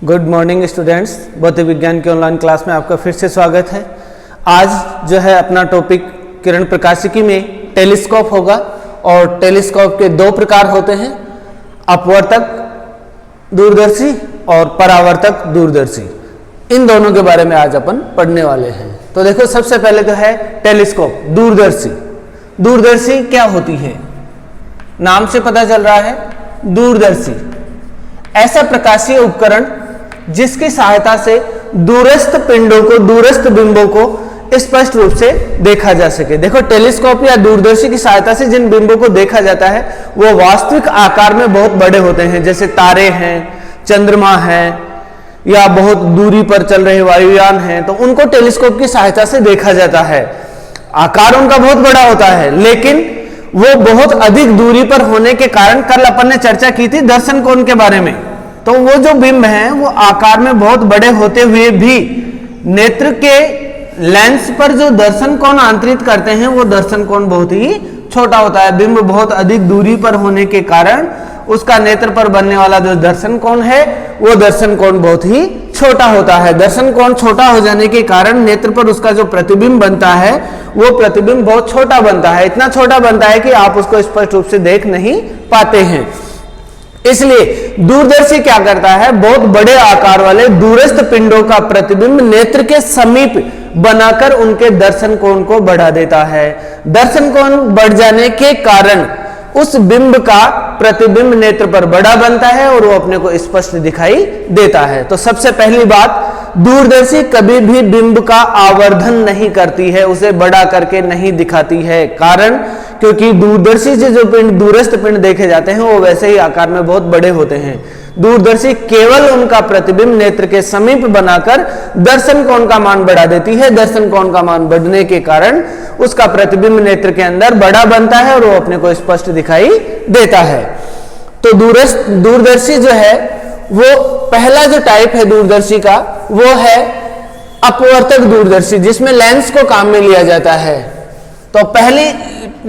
Good morning students, भौतिक विज्ञान की ऑनलाइन क्लास में आपका फिर से स्वागत है। आज जो है अपना टॉपिक किरण प्रकाशिकी में टेलीस्कोप होगा और टेलीस्कोप के दो प्रकार होते हैं, अपवर्तक दूरदर्शी और परावर्तक दूरदर्शी। इन दोनों के बारे में आज अपन पढ़ने वाले हैं। तो देखो, सबसे पहले तो है टेलीस्कोप दूरदर्शी। दूरदर्शी क्या होती है? नाम से पता चल रहा है, दूरदर्शी ऐसा प्रकाशीय उपकरण जिसकी सहायता से दूरस्थ पिंडों को, दूरस्थ बिंबों को स्पष्ट रूप से देखा जा सके। देखो, टेलीस्कोप या दूरदर्शी की सहायता से जिन बिंबों को देखा जाता है वो वास्तविक आकार में बहुत बड़े होते हैं, जैसे तारे हैं, चंद्रमा है, या बहुत दूरी पर चल रहे वायुयान हैं, तो उनको टेलीस्कोप की सहायता से देखा जाता है। आकार उनका बहुत बड़ा होता है, लेकिन वो बहुत अधिक दूरी पर होने के कारण, कल अपन ने चर्चा की थी दर्शन कोण के बारे में, तो वो जो बिंब हैं वो आकार में बहुत बड़े होते हुए भी नेत्र के लेंस पर जो दर्शन कोण आंतरित करते हैं वो दर्शन कोण बहुत ही छोटा होता है। बिंब बहुत अधिक दूरी पर होने के कारण उसका नेत्र पर बनने वाला जो दर्शन कोण है वो दर्शन कोण बहुत ही छोटा होता है। दर्शन कोण छोटा हो जाने के कारण नेत्र पर उसका जो प्रतिबिंब बनता है वो प्रतिबिंब बहुत छोटा बनता है, इतना छोटा बनता है कि आप उसको स्पष्ट रूप से देख नहीं पाते हैं। इसलिए दूरदर्शी क्या करता है, बहुत बड़े आकार वाले दूरस्थ पिंडों का प्रतिबिंब नेत्र के समीप बनाकर उनके दर्शन कोण को बढ़ा देता है। दर्शन कोण बढ़ जाने के कारण उस बिंब का प्रतिबिंब नेत्र पर बड़ा बनता है और वो अपने को स्पष्ट दिखाई देता है। तो सबसे पहली बात, दूरदर्शी कभी भी बिंब का आवर्धन नहीं करती है, उसे बड़ा करके नहीं दिखाती है। कारण, क्योंकि दूरदर्शी से जो पिंड, दूरस्थ पिंड देखे जाते हैं वो वैसे ही आकार में बहुत बड़े होते हैं। दूरदर्शी केवल उनका प्रतिबिंब नेत्र के समीप बनाकर दर्शन कोण का मान बढ़ा देती है। दर्शन कोण का मान बढ़ने के कारण उसका प्रतिबिंब नेत्र के अंदर बड़ा बनता है और वो अपने को स्पष्ट दिखाई देता है। तो दूरदर्शी जो है वो पहला जो टाइप है दूरदर्शी का वो है अपवर्तक दूरदर्शी, जिसमें लेंस को काम में लिया जाता है। तो पहली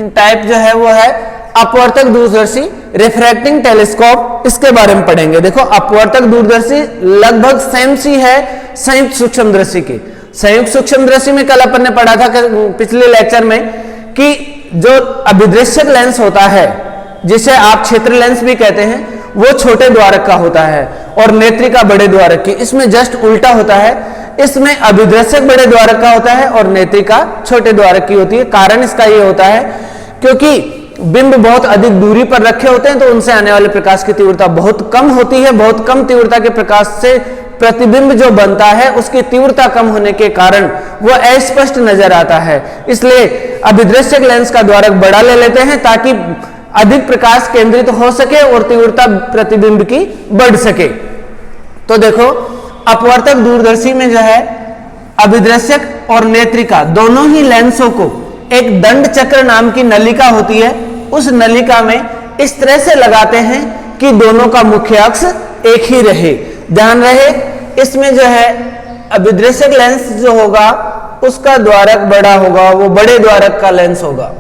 टाइप जो है वो है अपवर्तक दूरदर्शी, रिफ्रैक्टिंग टेलीस्कोप। इसके बारे में पढ़ेंगे। देखो, अपवर्तक दूरदर्शी लगभग सेम सी है संयुक्त सूक्ष्मदर्शी की। संयुक्त सूक्ष्मदर्शी में कल अपन ने पढ़ा था पिछले लेक्चर में कि जो अभिदृश्यक लेंस होता है, जिसे आप क्षेत्र लेंस भी कहते हैं, वो छोटे द्वारक का होता है और नेत्रिका बड़े द्वारक की। इसमें जस्ट उल्टा होता है, इसमें अभिदृश्यक बड़े द्वारक का होता है और नेत्रिका छोटे द्वारक की होती है। कारण इसका ये होता है क्योंकि बिंब बहुत अधिक दूरी पर रखे होते हैं तो उनसे आने वाले प्रकाश की तीव्रता बहुत कम होती है। बहुत कम तीव्रता के प्रकाश से प्रतिबिंब जो बनता है उसकी तीव्रता कम होने के कारण वो अस्पष्ट नजर आता है। इसलिए अभिदृश्यक लेंस का द्वारक बड़ा ले लेते हैं ताकि अधिक प्रकाश केंद्रित हो सके और तीव्रता प्रतिबिंब की बढ़ सके। तो देखो, अपवर्तक दूरदर्शी में जो है अभिदृश्यक और नेत्रिका दोनों ही लेंसों को एक दंड चक्र नाम की नलिका होती है, उस नलिका में इस तरह से लगाते हैं कि दोनों का मुख्य अक्ष एक ही रहे। ध्यान रहे, इसमें जो है अभिदृश्यक लेंस जो होगा उसका द्वारक बड़ा होगा, वो बड़े द्वारक का लेंस होगा,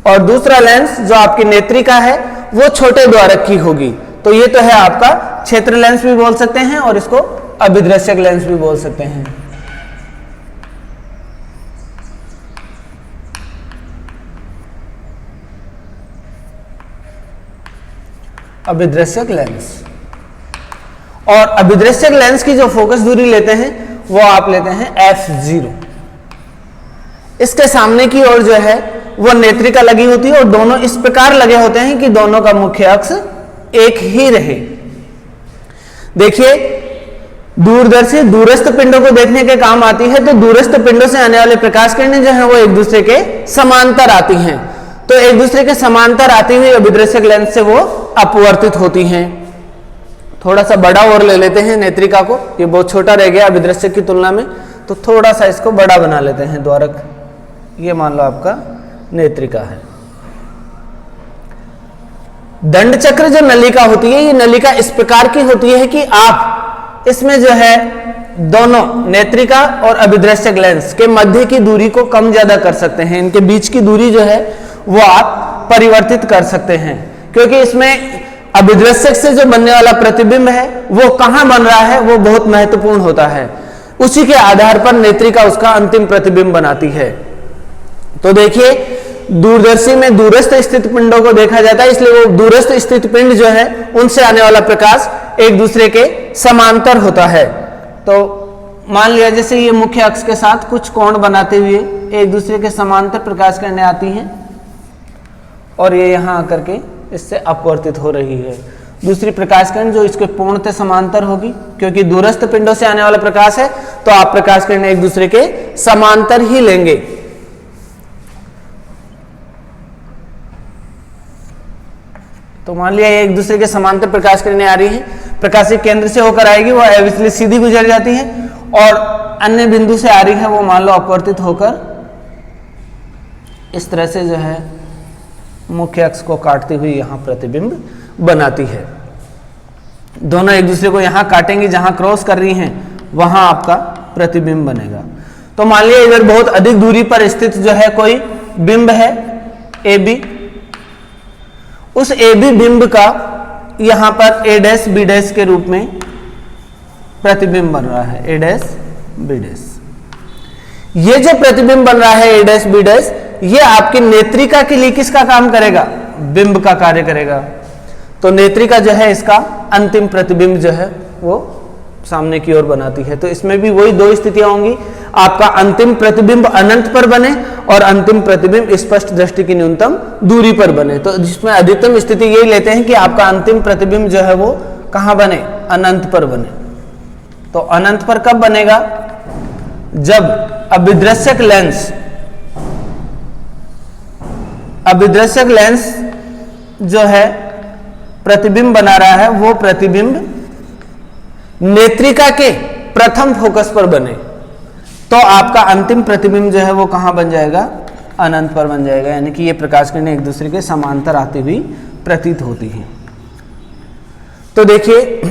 और दूसरा लेंस जो आपकी नेत्रिका है वो छोटे द्वारक की होगी। तो ये तो है आपका क्षेत्र लेंस भी बोल सकते हैं और इसको अभिदृश्यक लेंस भी बोल सकते हैं। अभिदृश्यक लेंस और अभिदृश्यक लेंस की जो फोकस दूरी लेते हैं वो आप लेते हैं f0। इसके सामने की ओर जो है वो नेत्रिका लगी होती है और दोनों इस प्रकार लगे होते हैं कि दोनों का मुख्य अक्ष एक ही रहे। देखिए, दूरदर्शी दूरस्थ पिंडों को देखने के काम आती है, तो दूरस्थ पिंडों से आने वाले प्रकाश किरणें जो है वो एक दूसरे के समांतर आती हैं। तो एक दूसरे के समांतर आती हुई अभिदृश्यक लेंस से वो अपवर्तित होती हैं। थोड़ा सा बड़ा और ले लेते हैं नेत्रिका को, ये बहुत छोटा रह गया अभिदृश्यक की तुलना में, तो थोड़ा सा इसको बड़ा बना लेते हैं द्वारक। ये मान लो आपका नेत्रिका है। दंड चक्र जो नलिका होती है, ये नलिका इस प्रकार की होती है कि आप इसमें जो है दोनों नेत्रिका और अभिदृश्यक लेंस के मध्य की दूरी को कम ज्यादा कर सकते हैं। इनके बीच की दूरी जो है वो आप परिवर्तित कर सकते हैं, क्योंकि इसमें अभिदृश्यक से जो बनने वाला प्रतिबिंब है वो कहां बन रहा है वो बहुत महत्वपूर्ण होता है, उसी के आधार पर नेत्रिका उसका अंतिम प्रतिबिंब बनाती है। तो देखिए दूरदर्शी में दूरस्थ स्थित पिंडों को देखा जाता है, इसलिए वो दूरस्थ स्थित पिंड जो है उनसे आने वाला प्रकाश एक दूसरे के समांतर होता है। तो मान लिया जैसे ये मुख्य अक्ष के साथ कुछ कोण बनाते हुए एक दूसरे के समांतर प्रकाश किरणें आती हैं और ये यहां आकर के इससे अपवर्तित हो रही है। दूसरी प्रकाश किरण जो इसके पूर्णतः समांतर होगी, क्योंकि दूरस्थ पिंडों से आने वाला प्रकाश है तो आप प्रकाश किरणें एक दूसरे के समांतर ही लेंगे। तो मान लिया एक दूसरे के समांतर प्रकाश किरणें आ रही हैं, प्रकाशिक केंद्र से होकर आएगी, वो इसलिए सीधी गुजर जाती है, और अन्य बिंदु से आ रही है वो मान लो अपवर्तित होकर इस तरह से जो है मुख्य अक्ष को काटती हुई यहां प्रतिबिंब बनाती है। दोनों एक दूसरे को यहां काटेंगी, जहां क्रॉस कर रही हैं वहां आपका प्रतिबिंब बनेगा। तो मान लिया इधर बहुत अधिक दूरी पर स्थित जो है कोई बिंब है ए बी, उस ए बी बिंब का यहां पर ए डैश बी डैश के रूप में प्रतिबिंब बन रहा है, ए डैश बी डैश। ये जो प्रतिबिंब बन रहा है ए डैश बी डैश, ये आपकी नेत्रिका के लिए किसका काम करेगा? बिंब का कार्य करेगा। तो नेत्रिका जो है इसका अंतिम प्रतिबिंब जो है वो सामने की ओर बनाती है। तो इसमें भी वही दो स्थितियां होंगी, आपका अंतिम प्रतिबिंब अनंत पर बने और अंतिम प्रतिबिंब स्पष्ट दृष्टि की न्यूनतम दूरी पर बने। तो जिसमें अधिकतम स्थिति यही लेते हैं कि आपका अंतिम प्रतिबिंब जो है वो कहां बने? अनंत पर बने। तो अनंत पर कब बनेगा? जब अभिदृश्यक लेंस जो है प्रतिबिंब बना रहा है वो प्रतिबिंब नेत्रिका के प्रथम फोकस पर बने, तो आपका अंतिम प्रतिबिंब जो है वो कहां बन जाएगा? अनंत पर बन जाएगा। यानी कि ये प्रकाश किरणें एक दूसरे के समांतर आती हुई प्रतीत होती हैं। तो देखिए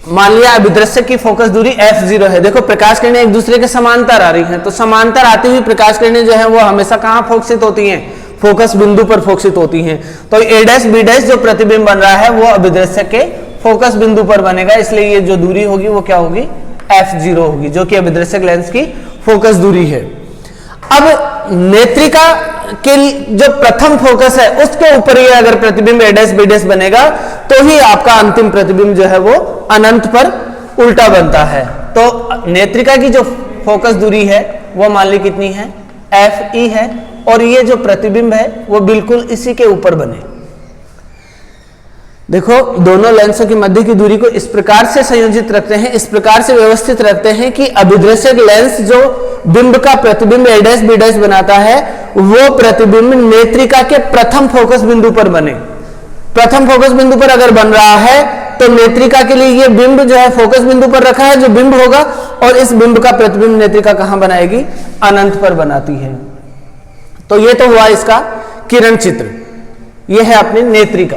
मान लिया अभिदृश्यक की फोकस दूरी f0 है। देखो प्रकाश किरणें एक दूसरे के समांतर आ रही हैं, तो समांतर आती हुई प्रकाश किरणें जो है वो हमेशा कहां फोकसित होती हैं? फोकस बिंदु पर फोकसित होती हैं। तो a डैश b डैश जो प्रतिबिंब बन रहा है वो अभिदृश्यक के फोकस बिंदु पर बनेगा, इसलिए ये जो दूरी होगी वो क्या होगी? f0 होगी, जो कि अभिदृश्यक लेंस की फोकस दूरी है। अब नेत्रिका के जो प्रथम फोकस है उसके ऊपर ही अगर प्रतिबिंब a डैश b डैश बनेगा तो ही आपका अंतिम प्रतिबिंब जो है वो अनंत पर उल्टा बनता है। तो नेत्रिका की जो फोकस दूरी है वो मान ली कितनी है? fe है, और ये जो प्रतिबिंब है वो बिल्कुल इसी के ऊपर बने। देखो दोनों लेंसों की मध्य की दूरी को इस प्रकार से संयोजित रखते हैं, इस प्रकार से व्यवस्थित रखते हैं कि अभिदृश्यक लेंस जो बिंब का प्रतिबिंब a डैश b डैश बनाता है वो प्रतिबिंब नेत्रिका के प्रथम फोकस बिंदु पर बने। प्रथम फोकस बिंदु पर अगर बन रहा है तो नेत्रिका के लिए ये बिंब जो है फोकस बिंदु पर रखा है जो बिंब होगा, और इस बिंब का प्रतिबिंब नेत्रिका कहां बनाएगी? अनंत पर बनाती है। तो ये तो हुआ इसका किरण चित्र, ये है अपनी नेत्रिका।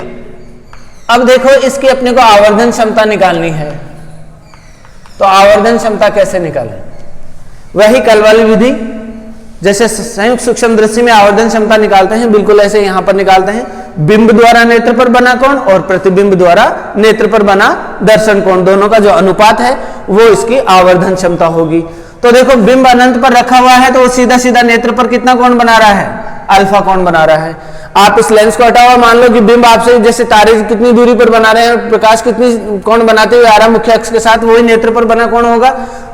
अब देखो इसकी अपने को आवर्धन क्षमता निकालनी है, तो आवर्धन क्षमता कैसे निकालें? वही कल वाली विधि, जैसे संयुक्त सूक्ष्म दृष्टि में आवर्धन क्षमता निकालते हैं बिल्कुल ऐसे यहां पर निकालते हैं। बिंब द्वारा नेत्र पर बना कोण और प्रतिबिंब द्वारा नेत्र पर बना दर्शन कोण, दोनों का जो अनुपात है वो इसकी आवर्धन क्षमता होगी। तो देखो बिंब अनंत पर रखा हुआ है तो वो सीधा सीधा नेत्र पर कितना कोण बना रहा है? अल्फा कोण बना रहा है। आप इस लेंस को हटा हुआ मान लो कि बिंब आपसे जैसे तारे कितनी दूरी पर बना रहे हैं, प्रकाश कितनी कोण बनाते हुए आ रहा है मुख्य अक्ष के साथ, वही नेत्र पर बना कोण होगा।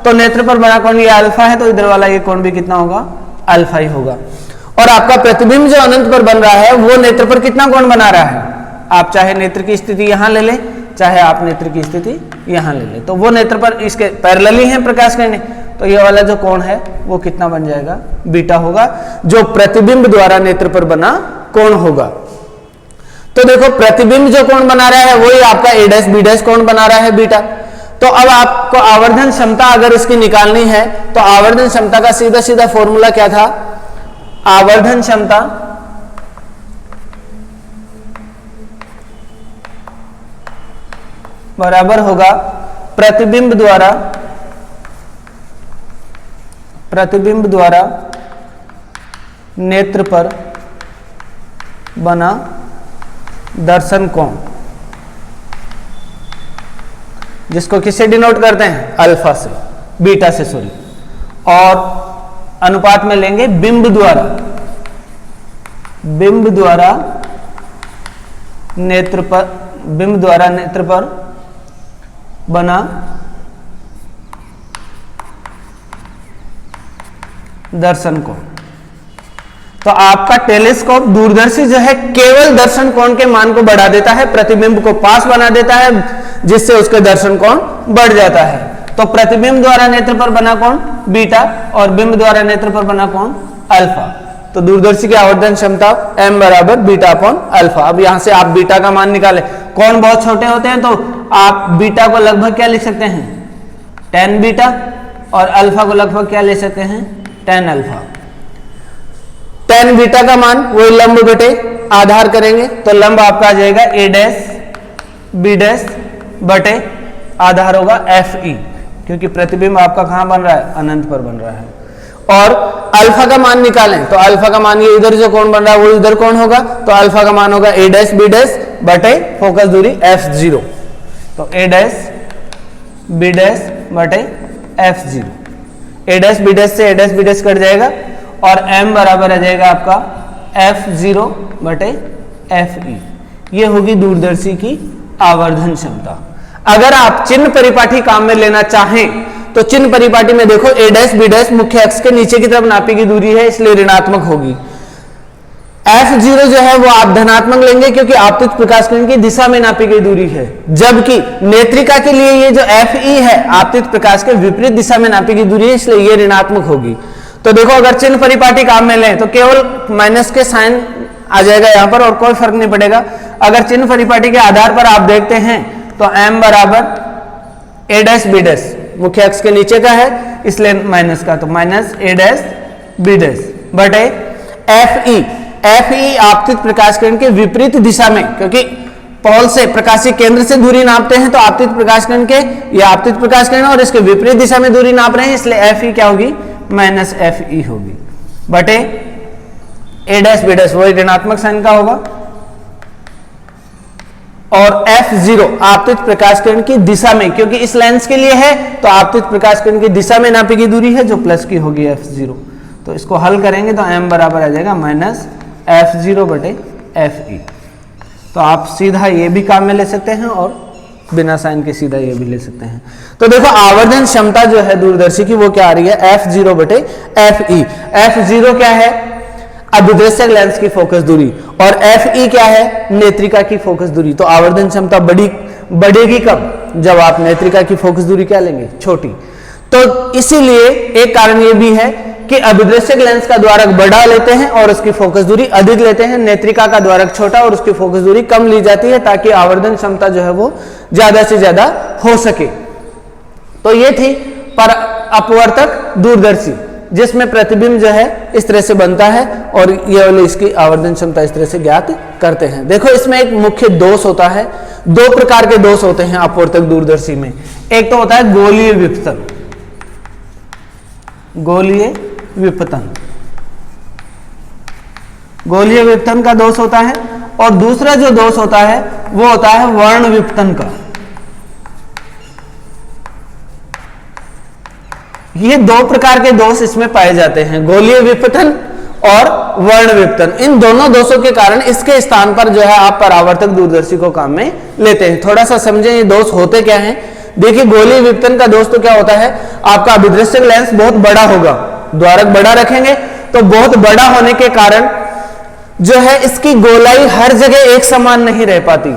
तो नेत्र पर बना कोण ये अल्फा है, तो इधर वाला ये कोण भी कितना होगा? अल्फा ही होगा। और आपका प्रतिबिंब जो अनंत पर बन रहा है वो नेत्र पर कितना कोण बना रहा है? आप चाहे नेत्र की स्थिति यहां ले लें, चाहे आप नेत्र की स्थिति यहां ले लें, तो वो नेत्र पर इसके पैरेलली है प्रकाश किरणें, तो ये वाला जो कोण है वो कितना बन जाएगा? बीटा होगा, जो प्रतिबिंब द्वारा नेत्र पर बना कोण होगा। तो देखो प्रतिबिंब जो कोण बना रहा है वही आपका a डैश b डैश कोण बना रहा है बीटा। तो अब आपको आवर्धन क्षमता अगर इसकी निकालनी है तो आवर्धन क्षमता का सीधा सीधा फॉर्मूला क्या था? आवर्धन क्षमता बराबर होगा प्रतिबिंब द्वारा नेत्र पर बना दर्शन कोण। जिसको किससे डिनोट करते हैं, अल्फा से, बीटा से सॉरी, और अनुपात में लेंगे बिंब द्वारा नेत्र पर बना दर्शन कोण। तो आपका टेलीस्कोप दूरदर्शी जो है केवल दर्शन कोण के मान को बढ़ा देता है, प्रतिबिंब को पास बना देता है, जिससे उसके दर्शन कोण बढ़ जाता है। तो प्रतिबिंब द्वारा नेत्र पर बना कोण बीटा और बिंब द्वारा नेत्र पर बना कोण अल्फा। तो दूरदर्शी की आवर्धन क्षमता m बराबर बीटा अपॉन अल्फा। अब यहां से आप बीटा का मान निकालें, कोण बहुत छोटे होते हैं तो आप बीटा को लगभग क्या लिख सकते हैं, tan बीटा, और अल्फा को लगभग क्या ले सकते हैं, tan अल्फा। tan बीटा का मान वही लंब बटे आधार करेंगे, तो लंब आपका आ जाएगा a डैश b डैश बटे आधार होगा fe, क्योंकि प्रतिबिंब आपका कहां बन रहा है, अनंत पर बन रहा है। और अल्फा का मान निकालें तो अल्फा का मान ये इधर जो कोण बन रहा है वो इधर कोण होगा, तो अल्फा का मान होगा a डैश b डैश बटे फोकस दूरी f0। तो a डैश b डैश बटे f0, a dash b dash से a dash b dash cut जाएगा और m बराबर आ जाएगा आपका f0 बटे fe। ये होगी दूरदर्शी की आवर्धन क्षमता। अगर आप चिन्ह परिपाठी काम में लेना चाहें तो चिन्ह परिपाटी में देखो a डैश b डैश मुख्य अक्ष के नीचे की तरफ नापी की दूरी है, इसलिए ऋणात्मक होगी। f0 जो है वो आप धनात्मक लेंगे क्योंकि आपतित प्रकाश किरण की दिशा में नापी गई दूरी है, जबकि नेत्रिका के लिए ये जो fe है आपतित प्रकाश के विपरीत दिशा में नापी गई दूरी है, इसलिए ये ऋणात्मक होगी। तो देखो अगर चिन्ह परिपाटी काम में लें तो केवल माइनस के साइन आ जाएगा यहाँ पर और कोई फर्क नहीं पड़ेगा। अगर चिन्ह परिपाटी के आधार पर आप देखते हैं तो m बराबर a डैश b डैश मुख्य अक्ष के नीचे का है इसलिए माइनस का, तो minus a dash b dash बटे fe आपतित प्रकाश किरण के विपरीत दिशा में, क्योंकि पोल से प्रकाशीय केंद्र से दूरी नापते हैं तो आपतित प्रकाश किरण के ये आपतित प्रकाश किरण और इसके विपरीत दिशा में दूरी नाप रहे हैं, इसलिए fe क्या होगी, माइनस fe होगी बटे a डैश b डैश वही ऋणात्मक साइन का होगा और f0 आपतित प्रकाश किरण की दिशा में, क्योंकि इस लेंस के लिए है तो आपतित प्रकाश किरण की दिशा में नापी की दूरी है जो प्लस की होगी f0। तो इसको हल करेंगे तो m बराबर आ जाएगा माइनस f0 बटे fe। तो आप सीधा ये भी काम में ले सकते हैं और बिना साइन के सीधा ये भी ले सकते हैं। तो देखो आवर्धन क्षमता जो है दूरदर्शी की वो क्या आ रही है, f0 बटे fe। f0 क्या है, अभिदृश्यक लेंस की फोकस दूरी, और fe क्या है, नेत्रिका की फोकस दूरी। तो आवर्धन क्षमता बढ़ेगी कब, जब आप नेत्रिका की फोकस दूरी क्या लेंगे, छोटी। तो इसीलिए एक कारण ये भी है कि अभिदृश्यक लेंस का द्वारक बड़ा लेते हैं और उसकी फोकस दूरी अधिक लेते हैं, नेत्रिका का द्वारक छोटा और उसकी फोकस दूरी कम ली जाती है, ताकि आवर्धन क्षमता जो है वो ज्यादा से ज्यादा हो सके। तो ये थी पर अपवर्तक दूरदर्शी, जिसमें प्रतिबिंब जो है इस तरह से बनता है और ये वाली इसकी आवर्धन क्षमता इस तरह से ज्ञात करते हैं। देखो इसमें एक मुख्य दोष होता है, दो प्रकार के दोष होते हैं अपवर्तक दूरदर्शी में। एक तो होता है गोलीय विपतन, गोलीय विपतन, गोलीय विपतन का दोष होता है, और दूसरा जो दोष होता है वो होता है वर्ण विपतन का। ये दो प्रकार के दोष इसमें पाए जाते हैं, गोलीय विपतन और वर्ण विपतन। इन दोनों दोषों के कारण इसके स्थान पर जो है आप परावर्तक दूरदर्शी को काम में लेते हैं। थोड़ा सा समझें ये दोष होते क्या हैं। देखिए गोलीय विपतन का दोष तो क्या होता है, आपका अभिदृश्यक लेंस बहुत बड़ा होगा, द्वारक बड़ा रखेंगे तो बहुत बड़ा होने के कारण जो है इसकी गोलाई हर जगह एक समान नहीं रह पाती,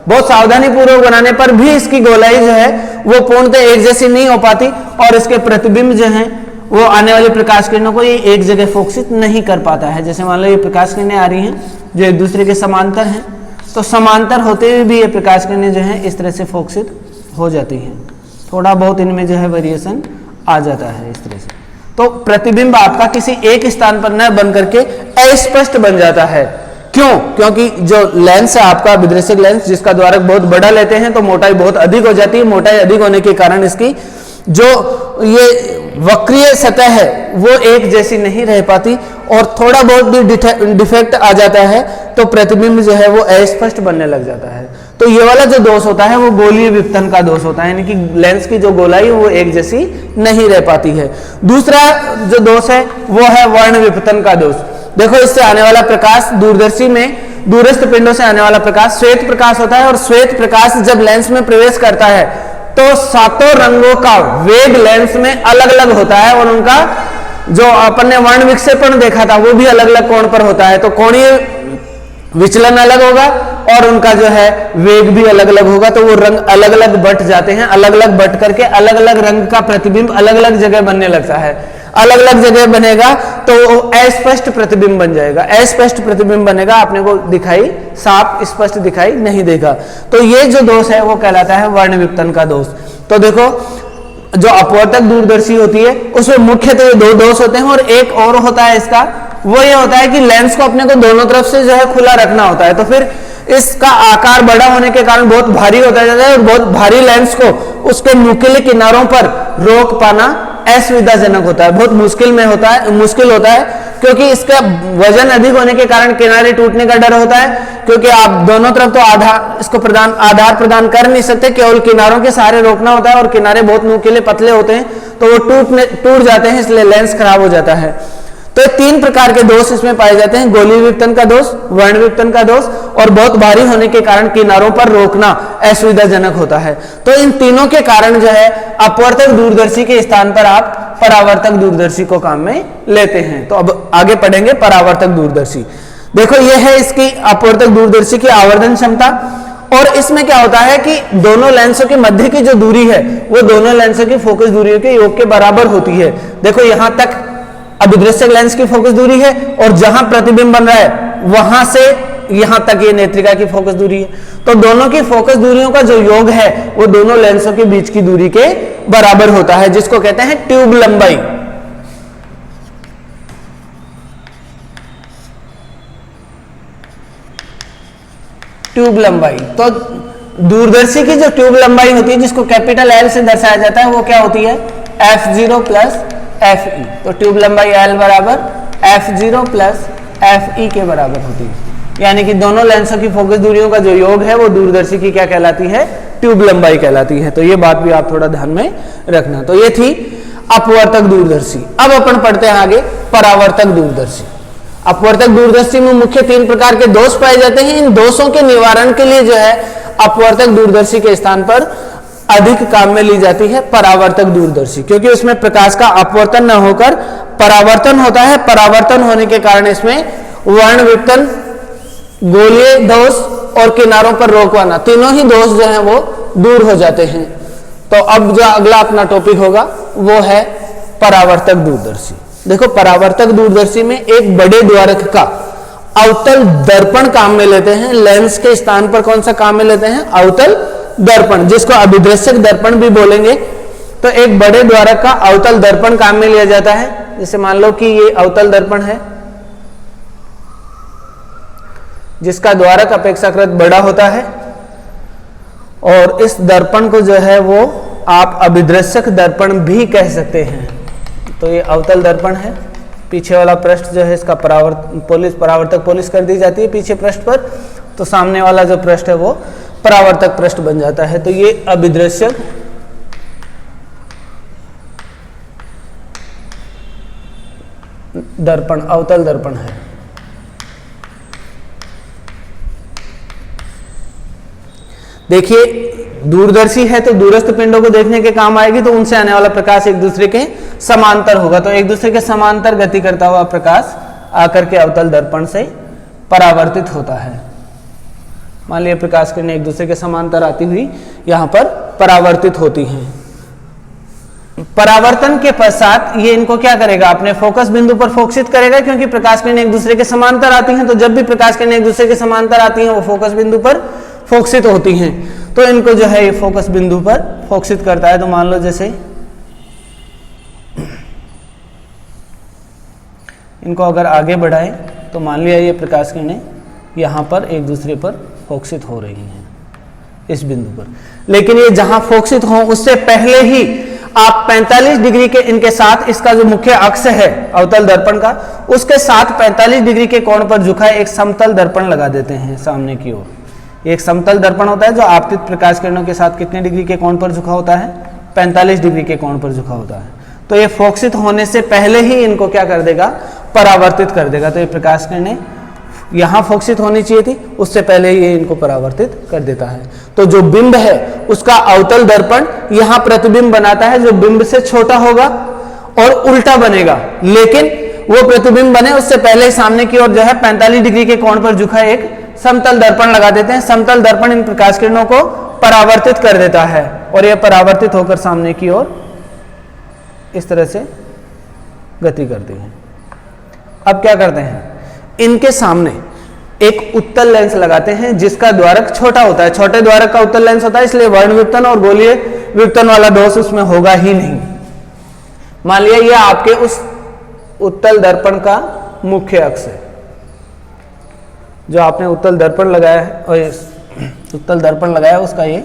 बहुत सावधानी पूर्वक बनाने पर भी इसकी गोलाई जो है वो पूर्णतः एक जैसी नहीं हो पाती, और इसके प्रतिबिंब जो हैं वो आने वाली प्रकाश किरणों को ये एक जगह फोकसित नहीं कर पाता है। जैसे मान लो ये प्रकाश किरणें आ रही हैं जो एक दूसरे के समांतर हैं, तो समांतर होते हुए भी ये प्रकाश किरणें जो है इस तरह से फोकसित हो जाती हैं, थोड़ा बहुत इनमें जो है वेरिएशन आ जाता है इस तरह से। तो प्रतिबिंब आपका किसी एक स्थान पर न बन करके अस्पष्ट बन जाता है। क्यों? क्योंकि जो लेंस है आपका अभिदृश्यक लेंस, जिसका द्वारक बहुत बड़ा लेते हैं तो मोटाई बहुत अधिक हो जाती है। मोटाई अधिक होने के कारण इसकी जो ये वक्रीय सतह है वो एक जैसी नहीं रह पाती, और थोड़ा बहुत भी डिफेक्ट आ जाता है तो प्रतिबिंब जो है वो अस्पष्ट बनने लग जाता है। तो ये वाला जो दोष होता है वो गोलीय विपतन का दोष होता है, यानी कि लेंस की जो गोलाई वो एक जैसी नहीं रह पाती है। दूसरा जो दोष है वो है वर्ण विपतन का दोष। देखो इससे आने वाला प्रकाश, दूरदर्शी में दूरस्थ पिंडों से आने वाला प्रकाश श्वेत प्रकाश होता है, और श्वेत प्रकाश जब लेंस में प्रवेश करता है तो सातों रंगों का वेग लेंस में अलग अलग होता है, और उनका जो अपन ने वर्ण विक्षेपण देखा था वो भी अलग अलग कोण पर होता है। तो कोणीय विचलन अलग होगा और उनका जो है वेग भी अलग अलग होगा, तो वो रंग अलग अलग बट जाते हैं। अलग अलग बट करके अलग अलग रंग का प्रतिबिंब अलग अलग जगह बनने लगता है। अलग अलग जगह बनेगा तो अस्पष्ट प्रतिबिंब बन जाएगा। अस्पष्ट प्रतिबिंब बनेगा, आपने को दिखाई साफ स्पष्ट दिखाई नहीं देगा। तो ये जो दोष है वो कहलाता है वर्ण विपतन का दोष। तो देखो जो अपवर्तक दूरदर्शी होती है उसमें मुख्यतः ये दो दोष होते हैं, और एक और होता है इसका, वो ये होता है कि लेंस को अपने को दोनों तरफ से जो है खुला रखना होता है। तो फिर इसका आकार बड़ा होने के कारण बहुत भारी होता जाता है, और बहुत भारी लेंस को उसके नुकीले किनारों पर रोक पाना असुविधाजनक होता है, बहुत मुश्किल होता है, क्योंकि इसका वजन अधिक होने के कारण किनारे टूटने का डर होता है, क्योंकि आप दोनों तरफ तो आधार प्रदान कर नहीं सकते, केवल किनारों के सहारे रोकना होता है, और किनारे बहुत नुकीले पतले होते हैं तो वो टूट जाते हैं, इसलिए लेंस खराब हो जाता है। तो तीन प्रकार के दोष इसमें पाए जाते हैं, गोलीय विपतन का दोष, वर्ण विपतन का दोष, और बहुत भारी होने के कारण किनारों पर रोकना असुविधाजनक होता है। तो इन तीनों के कारण जो है अपवर्तक दूरदर्शी के स्थान पर आप परावर्तक दूरदर्शी को काम में लेते हैं। तो अब आगे पढ़ेंगे परावर्तक दूरदर्शी। देखो ये है इसकी अपवर्तक दूरदर्शी की आवर्धन क्षमता, और इसमें क्या होता है कि दोनों लेंसों के मध्य की जो दूरी है वो दोनों लेंसों की फोकस दूरियों के योग के बराबर होती है। देखो यहां तक अभिदृश्यक लेंस की फोकस दूरी है, और जहां प्रतिबिंब बन रहा है वहां से यहां तक ये नेत्रिका की फोकस दूरी है। तो दोनों की फोकस दूरियों का जो योग है वो दोनों लेंसों के बीच की दूरी के बराबर होता है, जिसको कहते हैं ट्यूब लंबाई। ट्यूब लंबाई, तो दूरदर्शी की जो ट्यूब लंबाई होती है जिसको कैपिटल एल से दर्शाया जाता है वो क्या होती है, f0 प्लस fe। तो ट्यूब लंबाई l बराबर f0 प्लस fe के बराबर होती है, यानी कि दोनों लेंसों की फोकस दूरियों का जो योग है वो दूरदर्शी की क्या कहलाती है, ट्यूब लंबाई कहलाती है। तो ये बात भी आप थोड़ा ध्यान में रखना। तो ये थी अपवर्तक दूरदर्शी। अब अपन पढ़ते हैं आगे परावर्तक दूरदर्शी। अपवर्तक दूरदर्शी में मुख्य तीन प्रकार के दोष पाए जाते हैं। इन दोषों के निवारण के लिए जो है अपवर्तक दूरदर्शी के स्थान पर अधिक काम में ली जाती है परावर्तक दूरदर्शी, क्योंकि उसमें प्रकाश का अपवर्तन न होकर परावर्तन होता है। परावर्तन होने के कारण इसमें वर्ण विपतन, गोलीय दोष और किनारों पर रोकवाना, तीनों ही दोष जो हैं वो दूर हो जाते हैं। तो अब जो अगला अपना टॉपिक होगा वो है परावर्तक दूरदर्शी। देखो परावर्तक दूरदर्शी में एक बड़े द्वारक का अवतल दर्पण काम में लेते हैं। लेंस के स्थान पर कौन सा काम में लेते हैं, अवतल दर्पण, जिसको अभिदृश्यक दर्पण भी बोलेंगे। तो एक बड़े द्वारक का अवतल दर्पण काम में लिया जाता है। जैसे मान लो कि ये अवतल दर्पण है जिसका द्वारक अपेक्षाकृत बड़ा होता है, और इस दर्पण को जो है वो आप अभिदृश्यक दर्पण भी कह सकते हैं। तो ये अवतल दर्पण है, पीछे वाला पृष्ठ जो है इसका परावर्तक पॉलिश कर दी जाती है पीछे पृष्ठ पर, तो सामने वाला जो पृष्ठ है वो परावर्तक पृष्ठ बन जाता है। तो ये अभिदृश्यक दर्पण, अवतल दर्पण है। देखिए दूरदर्शी है तो दूरस्थ पिंडों को देखने के काम आएगी, तो उनसे आने वाला प्रकाश एक दूसरे के समांतर होगा। तो एक दूसरे के समांतर गति करता हुआ प्रकाश आकर के अवतल दर्पण से परावर्तित होता है। मान लिया प्रकाश किरणें एक दूसरे के समांतर आती हुई यहां पर परावर्तित होती हैं। परावर्तन के पश्चात ये इनको क्या करेगा, अपने फोकस बिंदु पर फोकसित करेगा, क्योंकि प्रकाश किरणें एक दूसरे के समांतर आती हैं। तो जब भी प्रकाश किरणें एक दूसरे के समांतर आती हैं वो फोकस बिंदु पर फोकसित होती हैं। तो इनको जो है ये फोकस बिंदु पर फोकसित करता है। तो मान लो जैसे इनको अगर आगे बढ़ाएं तो मान लिया ये प्रकाश किरणें यहां पर एक दूसरे पर फोकसित हो रही हैं इस बिंदु पर, लेकिन ये जहां फोकसित हो उससे पहले ही आप 45 डिग्री के इनके साथ, इसका जो मुख्य अक्ष है अवतल दर्पण का, उसके साथ 45 डिग्री के कोण पर झुका एक समतल दर्पण लगा देते हैं सामने की ओर। एक समतल दर्पण होता है जो आपतित प्रकाश किरणों के साथ कितने डिग्री के कोण पर झुका होता है, 45 डिग्री के कोण पर झुका होता है। तो ये फोकसित होने से पहले ही इनको क्या कर देगा, परावर्तित कर देगा। तो ये प्रकाश किरणें यहाँ फोकसित होनी चाहिए थी, उससे पहले ये इनको परावर्तित कर देता है। तो जो बिंब है उसका अवतल दर्पण यहाँ प्रतिबिंब बनाता है जो बिंब से छोटा होगा और उल्टा बनेगा, लेकिन वो प्रतिबिंब बने उससे पहले ही सामने की ओर जो है 45 डिग्री के कोण पर झुका एक समतल दर्पण लगा देते हैं। समतल दर्पण इन प्रकाश किरणों को परावर्तित कर देता है और यह परावर्तित होकर सामने की ओर इस तरह से गति करती है। अब क्या करते हैं, इनके सामने एक उत्तल लेंस लगाते हैं जिसका द्वारक छोटा होता है। छोटे द्वारक का उत्तल लेंस होता है, इसलिए वर्ण विवर्तन और गोलीय विवर्तन वाला दोष उसमें होगा ही नहीं। मान लिया ये आपके उस उत्तल दर्पण का मुख्य अक्ष है, जो आपने उत्तल दर्पण लगाया है और उत्तल दर्पण लगाया उसका ये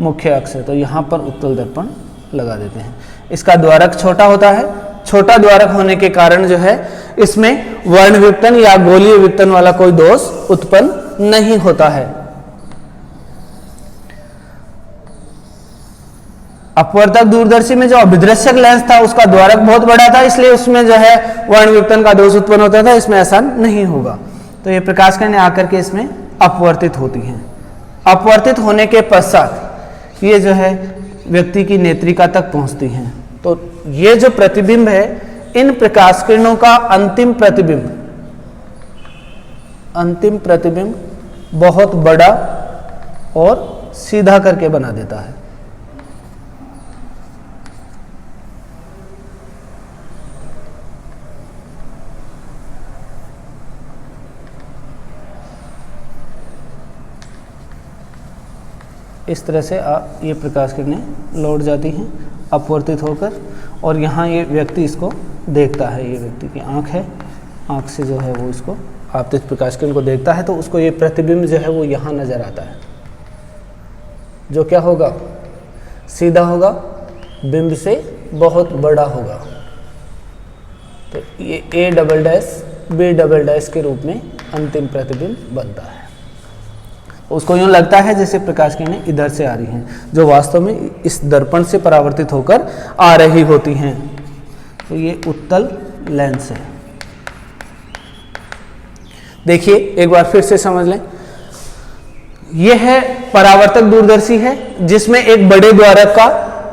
मुख्य अक्ष है। तो यहां पर उत्तल दर्पण लगा देते हैं। इसका द्वारक छोटा होता है, छोटा द्वारक होने के कारण जो है इसमें वर्ण विवर्तन या गोलीय विवर्तन वाला कोई दोष उत्पन्न नहीं होता है। अपवर्तक दूरदर्शी में जो अभिदृश्यक लेंस था उसका द्वारक बहुत बड़ा था, इसलिए उसमें जो है वर्ण विवर्तन का दोष उत्पन्न होता था, इसमें ऐसा नहीं होगा। तो ये प्रकाश किरणें आकर के इसमें अपवर्तित होती हैं। अपवर्तित होने के पश्चात ये जो है व्यक्ति की नेत्रिका तक पहुंचती हैं। तो ये जो प्रतिबिंब है, इन प्रकाश किरणों का अंतिम प्रतिबिंब बहुत बड़ा और सीधा करके बना देता है। इस तरह से ये प्रकाश किरणें लौट जाती हैं अपवर्तित होकर, और यहाँ ये व्यक्ति इसको देखता है। ये व्यक्ति की आँख है, आँख से जो है वो इसको आपतित प्रकाश किरण को देखता है, तो उसको ये प्रतिबिंब जो है वो यहाँ नजर आता है, जो क्या होगा, सीधा होगा, बिंब से बहुत बड़ा होगा। तो ये A double dash B double dash के रूप में अंतिम प्रतिबिंब बनता है। उसको यूं लगता है जैसे प्रकाश किरणें इधर से आ रही हैं, जो वास्तव में इस दर्पण से परावर्तित होकर आ रही होती हैं। तो ये उत्तल लेंस है। देखिए एक बार फिर से समझ लें, यह है परावर्तक दूरदर्शी है जिसमें एक बड़े द्वारक का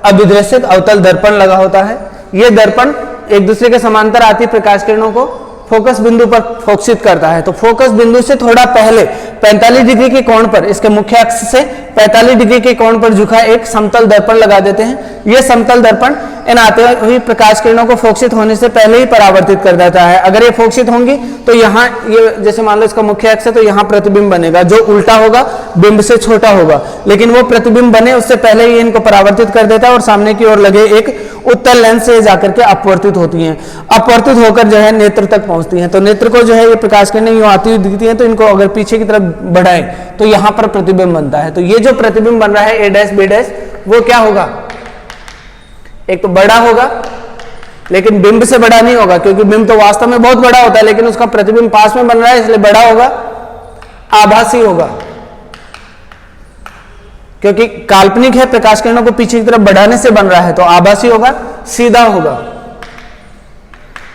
अभिदृश्यक अवतल दर्पण लगा होता है। यह दर्पण एक दूसरे के समांतर आती प्रकाश किरणों को फोकस बिंदु पर फोकसित करता है। तो फोकस बिंदु से थोड़ा पहले 45 डिग्री के कोण पर, इसके मुख्य अक्ष से 45 डिग्री के कोण पर झुका एक समतल दर्पण लगा देते हैं। यह समतल दर्पण इन आते हुई प्रकाश किरणों को फोकसित होने से पहले ही परावर्तित कर देता है। अगर ये फोकसित होंगी तो यहाँ ये जैसे मान लो इसका मुख्य अक्ष है, तो यहाँ प्रतिबिंब बनेगा जो उल्टा होगा, बिंब से छोटा होगा, लेकिन वो प्रतिबिंब बने उससे पहले ही इनको परावर्तित कर देता है और सामने की ओर लगे एक उत्तल लेंस से जाकर के अपवर्तित होती हैं। अपवर्तित होकर जो है नेत्र तक पहुंचती हैं। तो नेत्र को जो है ये प्रकाश किरणें यूं आती हुई दिखती हैं, तो इनको अगर पीछे की तरफ बढ़ाएं तो यहाँ पर प्रतिबिंब बनता है। तो ये जो प्रतिबिंब बन रहा है A डैश B डैश, वो क्या होगा, एक तो बड़ा होगा लेकिन बिंब से बड़ा नहीं होगा, क्योंकि बिंब तो वास्तव में बहुत बड़ा होता है, लेकिन उसका प्रतिबिंब पास में बन रहा है इसलिए बड़ा होगा। आभासी होगा क्योंकि काल्पनिक है, प्रकाश किरणों को पीछे की तरफ बढ़ाने से बन रहा है, तो आभासी होगा। सीधा होगा,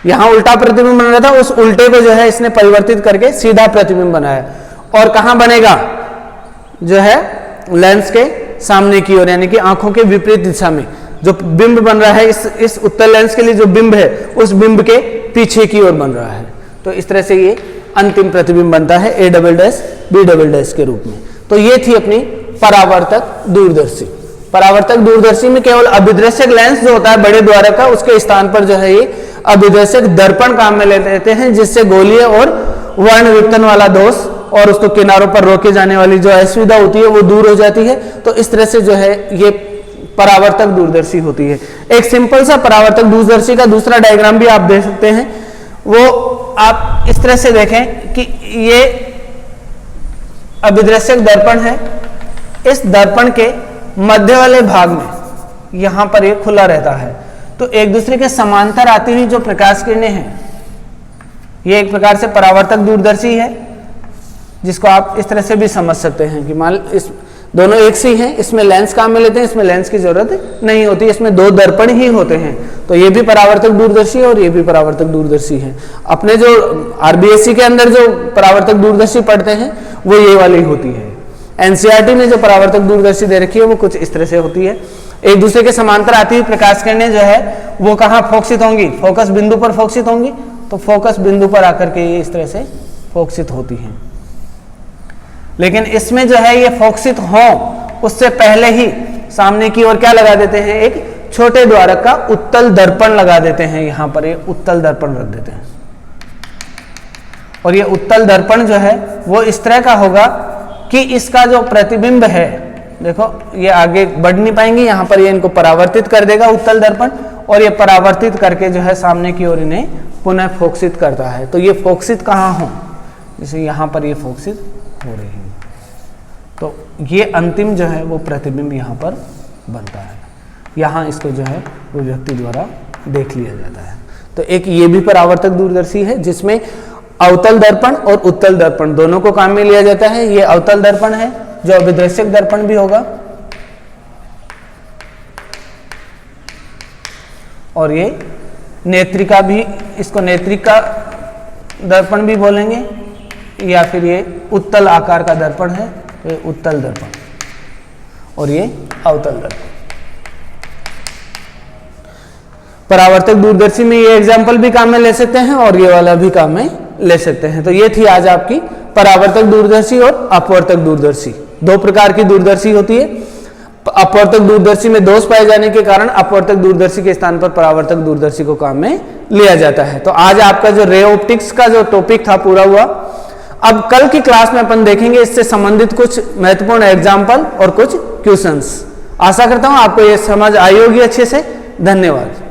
यहां उल्टा प्रतिबिंब बन रहा था, उस उल्टे को जो है इसने परिवर्तित करके सीधा प्रतिबिंब बनाया। और कहां बनेगा, जो है लेंस के सामने की ओर, यानी कि आंखों के विपरीत दिशा में जो बिंब बन रहा है, इस उत्तल लेंस के लिए जो बिंब है उस बिंब के पीछे की ओर बन रहा है। तो इस तरह से ये अंतिम प्रतिबिंब बनता है A double dash B double dash के रूप में। तो ये थी अपनी परावर्तक दूरदर्शी। परावर्तक दूरदर्शी में केवल अभिदृश्यक लेंस जो होता है बड़े द्वारक का, उसके स्थान पर जो है ये अभिदृश्यक दर्पण काम में लेते हैं, जिससे गोलीय और वर्ण विवर्तन वाला दोष और उसको किनारों पर रोके जाने वाली जो असुविधा होती है वो दूर हो जाती है। तो इस तरह से जो है ये परावर्तक दूरदर्शी होती है। एक सिंपल सा परावर्तक दूरदर्शी का दूसरा डायग्राम भी आप देख सकते हैं, वो आप इस तरह से देखें कि ये अभिदृश्यक दर्पण है। इस दर्पण के मध्य वाले भाग में यहां पर ये खुला रहता है, तो एक दूसरे के समांतर आती हुई जो प्रकाश किरणें हैं, ये एक प्रकार से परावर्तक दूरदर्शी है जिसको आप इस तरह से भी समझ सकते हैं कि मान इस दोनों एक से ही हैं, इसमें लेंस काम में लेते हैं, इसमें लेंस की जरूरत नहीं होती, इसमें दो दर्पण ही होते हैं। तो ये भी परावर्तक दूरदर्शी है और ये भी परावर्तक दूरदर्शी है। अपने जो आरबीएससी के अंदर जो परावर्तक दूरदर्शी पढ़ते हैं वो ये वाली होती है। एनसीईआरटी में जो परावर्तक दूरदर्शी दे रखी है वो कुछ इस तरह से होती है। एक दूसरे के समांतर आती हुई प्रकाश किरणें जो है वो कहाँ फोकसित होंगी, फोकस बिंदु पर फोकसित होंगी। तो फोकस बिंदु पर आकर के ये इस तरह से फोकसित होती हैं। लेकिन इसमें जो है ये फोकसित हो उससे पहले ही सामने की ओर क्या लगा देते हैं, एक छोटे द्वारक का उत्तल दर्पण लगा देते हैं। यहां पर ये उत्तल दर्पण रख देते हैं और ये उत्तल दर्पण जो है वो इस तरह का होगा कि इसका जो प्रतिबिंब है, देखो ये आगे बढ़ नहीं पाएंगे, यहां पर ये इनको परावर्तित कर देगा उत्तल दर्पण, और ये परावर्तित करके जो है सामने की ओर इन्हें पुनः फोकसित करता है। तो ये फोकसित कहाँ हो, जैसे यहां पर ये फोकसित हो रही है, तो ये अंतिम जो है वो प्रतिबिंब यहाँ पर बनता है। यहाँ इसको जो है वो व्यक्ति द्वारा देख लिया जाता है। तो एक ये भी परावर्तक दूरदर्शी है जिसमें अवतल दर्पण और उत्तल दर्पण दोनों को काम में लिया जाता है। ये अवतल दर्पण है जो अभिदृश्यक दर्पण भी होगा, और ये नेत्रिका भी, इसको नेत्रिका दर्पण भी बोलेंगे, या फिर ये उत्तल आकार का दर्पण है, ये उत्तल दर्पण, और ये अवतल दर्पण। परावर्तक दूरदर्शी में ये एग्जाम्पल भी काम में ले सकते हैं और ये वाला भी काम में ले सकते हैं। तो ये थी आज आपकी परावर्तक दूरदर्शी और अपवर्तक दूरदर्शी। दो प्रकार की दूरदर्शी होती है। अपवर्तक दूरदर्शी में दोष पाए जाने के कारण अपवर्तक दूरदर्शी के स्थान पर परावर्तक दूरदर्शी को काम में लिया जाता है। तो आज आपका जो रे ऑप्टिक्स का जो टॉपिक था पूरा हुआ। अब कल की क्लास में अपन देखेंगे इससे संबंधित कुछ महत्वपूर्ण एग्जाम्पल और कुछ क्वेश्चंस। आशा करता हूं आपको ये समझ आई होगी अच्छे से। धन्यवाद।